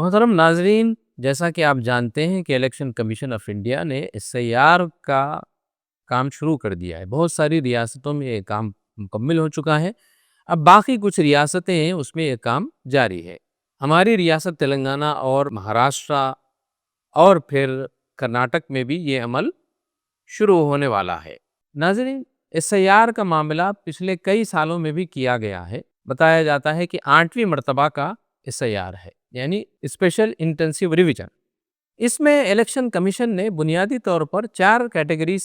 محترم ناظرین، جیسا کہ آپ جانتے ہیں کہ الیکشن کمیشن آف انڈیا نے SIR کا کام شروع کر دیا ہے۔ بہت ساری ریاستوں میں یہ کام مکمل ہو چکا ہے۔ اب باقی کچھ ریاستیں ہیں، اس میں یہ کام جاری ہے۔ ہماری ریاست تلنگانہ اور مہاراشٹرا اور پھر کرناٹک میں بھی یہ عمل شروع ہونے والا ہے۔ ناظرین، SIR کا معاملہ پچھلے کئی سالوں میں بھی کیا گیا ہے۔ بتایا جاتا ہے کہ 8ویں مرتبہ کا SIR ہے، یعنی اسپیشل انٹینسیو ریویژن۔ اس میں الیکشن کمیشن نے بنیادی طور پر 4 کیٹیگریز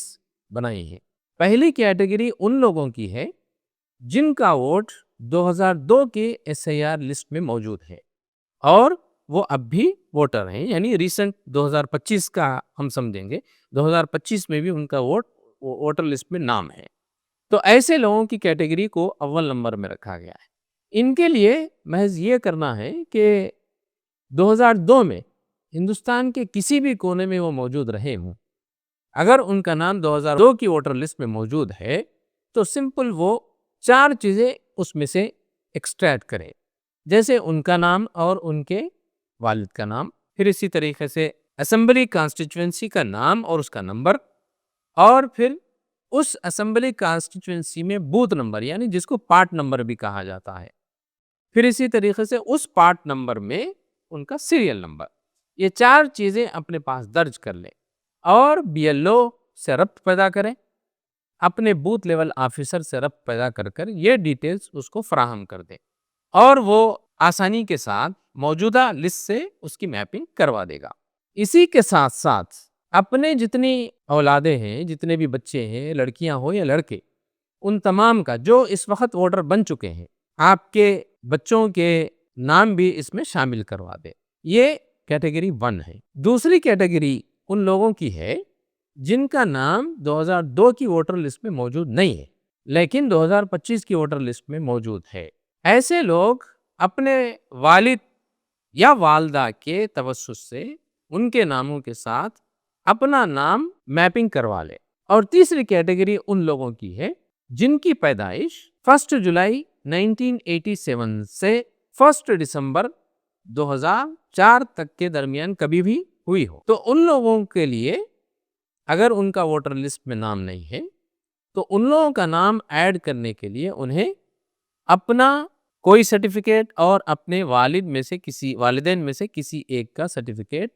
بنائی ہیں۔ پہلی کیٹیگری ان لوگوں کی ہے جن کا ووٹ 2002 کے SIR لسٹ میں موجود ہے اور وہ اب بھی ووٹر ہیں، یعنی ریسنٹ 2025 کا ہم سمجھیں گے، 2025 میں بھی ان کا ووٹر لسٹ میں نام ہے۔ تو ایسے لوگوں کی کیٹیگری کو اول نمبر میں رکھا گیا ہے۔ ان کے لیے محض یہ کرنا ہے کہ 2002 میں ہندوستان کے کسی بھی کونے میں وہ موجود رہے ہوں، اگر ان کا نام 2002 کی ووٹر لسٹ میں موجود ہے تو سمپل وہ 4 چیزیں اس میں سے ایکسٹریکٹ کریں، جیسے ان کا نام اور ان کے والد کا نام، پھر اسی طریقے سے اسمبلی کانسٹیچوئنسی کا نام اور اس کا نمبر، اور پھر اس اسمبلی کانسٹیچوئنسی میں بوتھ نمبر، یعنی جس کو پارٹ نمبر بھی کہا جاتا ہے، پھر اسی طریقے سے اس پارٹ نمبر میں ان کا سیریل نمبر۔ یہ 4 چیزیں اپنے پاس درج کر لیں اور BLO سے ربط پیدا کریں، اپنے بوتھ لیول آفیسر سے ربط پیدا کر کر یہ ڈیٹیلز اس کو فراہم کر دیں اور وہ آسانی کے ساتھ موجودہ لسٹ سے اس کی میپنگ کروا دے گا۔ اسی کے ساتھ ساتھ اپنے جتنی اولادیں ہیں، جتنے بھی بچے ہیں، لڑکیاں ہو یا لڑکے، ان تمام کا جو اس وقت ووٹر بن چکے ہیں، آپ کے بچوں کے نام بھی اس میں شامل کروا دیں۔ یہ کیٹیگری 1 ہے۔ دوسری کیٹیگری ان لوگوں کی ہے جن کا نام 2002 کی ووٹر لسٹ میں موجود نہیں ہے لیکن 2025 کی ووٹر لسٹ میں موجود ہے۔ ایسے لوگ اپنے والد یا والدہ کے توسط سے ان کے ناموں کے ساتھ اپنا نام میپنگ کروا لے۔ اور تیسری کیٹیگری ان لوگوں کی ہے جن کی پیدائش 1 جولائی 1987 سے 1 دسمبر 2004 تک کے درمیان کبھی بھی ہوئی ہو۔ تو ان لوگوں کے لیے اگر ان کا ووٹر لسٹ میں نام نہیں ہے تو ان لوگوں کا نام ایڈ کرنے کے لیے انہیں اپنا کوئی سرٹیفکیٹ اور اپنے والدین میں سے کسی ایک کا سرٹیفکیٹ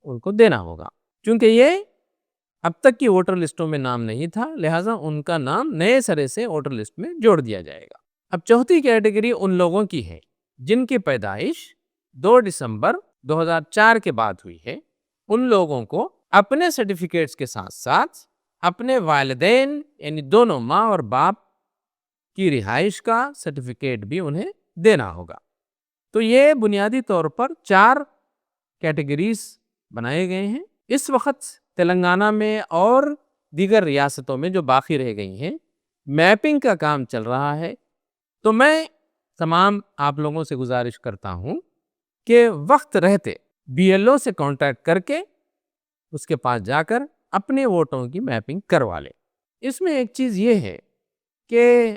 ان کو دینا ہوگا، چونکہ یہ اب تک کی ووٹر لسٹوں میں نام نہیں تھا، لہٰذا ان کا نام نئے سرے سے ووٹر لسٹ میں جوڑ دیا جائے گا۔ اب چوتھی کیٹیگری ان لوگوں کی ہے جن کی پیدائش 2 دسمبر 2004 کے بعد ہوئی ہے۔ ان لوگوں کو اپنے سرٹیفکیٹس کے ساتھ ساتھ اپنے والدین یعنی دونوں ماں اور باپ کی رہائش کا سرٹیفکیٹ بھی انہیں دینا ہوگا۔ تو یہ بنیادی طور پر 4 کیٹیگریز بنائے گئے ہیں۔ اس وقت تلنگانہ میں اور دیگر ریاستوں میں جو باقی رہ گئی ہیں، میپنگ کا کام چل رہا ہے۔ تو میں تمام آپ لوگوں سے گزارش کرتا ہوں کہ وقت رہتے BLO سے کانٹیکٹ کر کے اس کے پاس جا کر اپنے ووٹوں کی میپنگ کروا لیں۔ اس میں ایک چیز یہ ہے کہ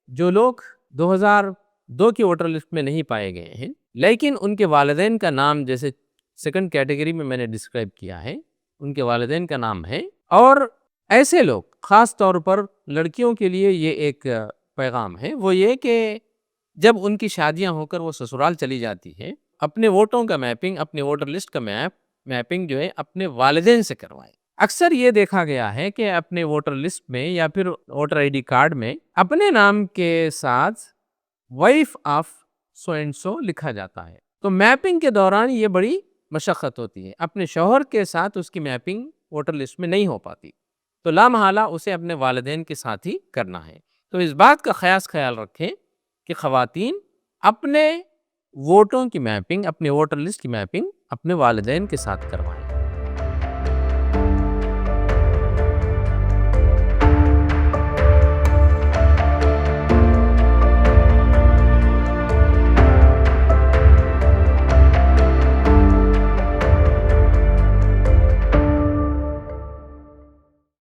جو لوگ 2002 کی ووٹر لسٹ میں نہیں پائے گئے ہیں لیکن ان کے والدین کا نام جیسے سیکنڈ کیٹیگری میں نے ڈسکرائب کیا ہے، ان کے والدین کا نام ہے، اور ایسے لوگ خاص طور پر لڑکیوں کے لیے یہ ایک پیغام ہے، وہ یہ کہ جب ان کی شادیاں ہو کر وہ سسرال چلی جاتی ہے، اپنے ووٹوں کا میپنگ، اپنے ووٹر لسٹ کا میپنگ جو ہے اپنے والدین سے کروائیں۔ اکثر یہ دیکھا گیا ہے کہ اپنے ووٹر لسٹ میں یا پھر ووٹر ID کارڈ میں اپنے نام کے ساتھ wife of so and so لکھا جاتا ہے۔ تو میپنگ کے دوران یہ بڑی مشقت ہوتی ہے، اپنے شوہر کے ساتھ اس کی میپنگ ووٹر لسٹ میں نہیں ہو پاتی، تو لامحالہ اسے اپنے والدین کے ساتھ ہی کرنا ہے۔ تو اس بات کا خیال رکھیں کہ خواتین اپنے ووٹوں کی میپنگ، اپنے ووٹر لسٹ کی میپنگ اپنے والدین کے ساتھ کروائیں۔